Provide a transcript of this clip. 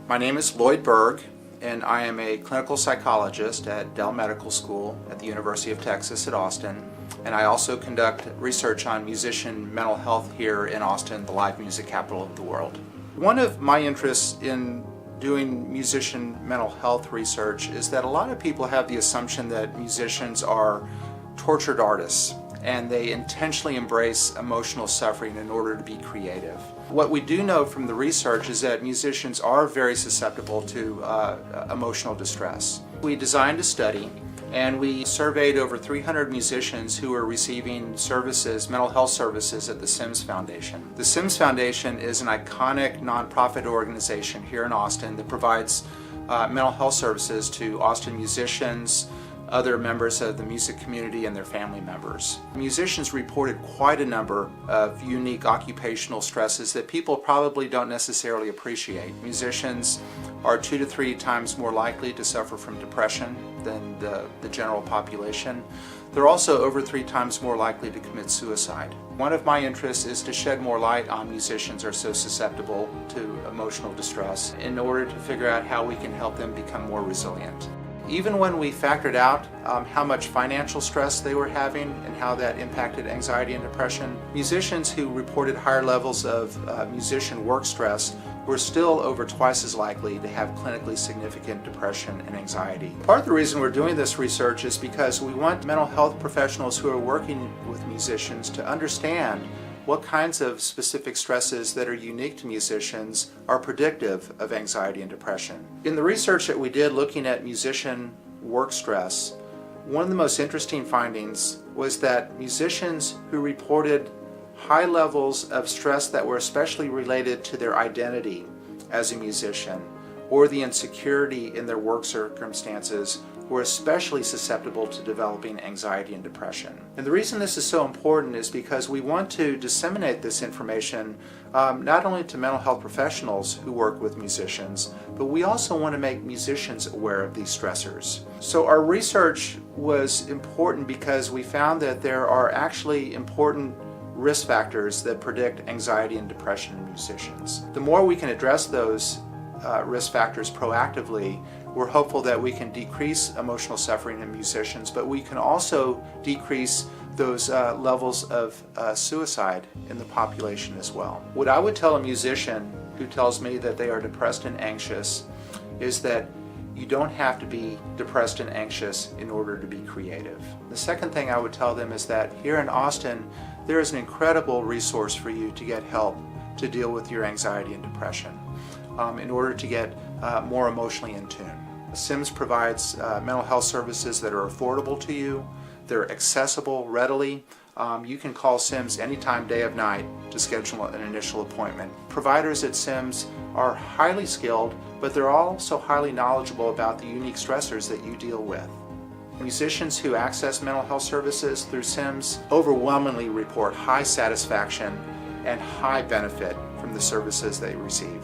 My name is Lloyd Berg, and I am a clinical psychologist at Dell Medical School at the University of Texas at Austin, and I also conduct research on musician mental health here in Austin, the live music capital of the world. One of my interests in doing musician mental health research is that a lot of people have the assumption that musicians are tortured artists and they intentionally embrace emotional suffering in order to be creative. What we do know from the research is that musicians are very susceptible to emotional distress. We designed a study and we surveyed over 300 musicians who were receiving services, mental health services at the SIMS Foundation. The SIMS Foundation is an iconic nonprofit organization here in Austin that provides mental health services to Austin musicians, other members of the music community, and their family members. Musicians reported quite a number of unique occupational stresses that people probably don't necessarily appreciate. Musicians are 2 to 3 times more likely to suffer from depression than the general population. They're also over 3 times more likely to commit suicide. One of my interests is to shed more light on musicians are so susceptible to emotional distress in order to figure out how we can help them become more resilient. Even when we factored out how much financial stress they were having and how that impacted anxiety and depression, musicians who reported higher levels of musician work stress were still over twice as likely to have clinically significant depression and anxiety. Part of the reason we're doing this research is because we want mental health professionals who are working with musicians to understand what kinds of specific stresses that are unique to musicians are predictive of anxiety and depression. In the research that we did looking at musician work stress, one of the most interesting findings was that musicians who reported high levels of stress that were especially related to their identity as a musician or the insecurity in their work circumstances were especially susceptible to developing anxiety and depression. And the reason this is so important is because we want to disseminate this information not only to mental health professionals who work with musicians, but we also want to make musicians aware of these stressors. So our research was important because we found that there are actually important risk factors that predict anxiety and depression in musicians. The more we can address those risk factors proactively, we're hopeful that we can decrease emotional suffering in musicians, but we can also decrease those levels of suicide in the population as well. What I would tell a musician who tells me that they are depressed and anxious is that you don't have to be depressed and anxious in order to be creative. The second thing I would tell them is that here in Austin, there is an incredible resource for you to get help to deal with your anxiety and depression in order to get more emotionally in tune. SIMS provides mental health services that are affordable to you. They're accessible readily. You can call SIMS anytime, day of night, to schedule an initial appointment. Providers at SIMS are highly skilled, but they're also highly knowledgeable about the unique stressors that you deal with. Musicians who access mental health services through SIMS overwhelmingly report high satisfaction and high benefit from the services they receive.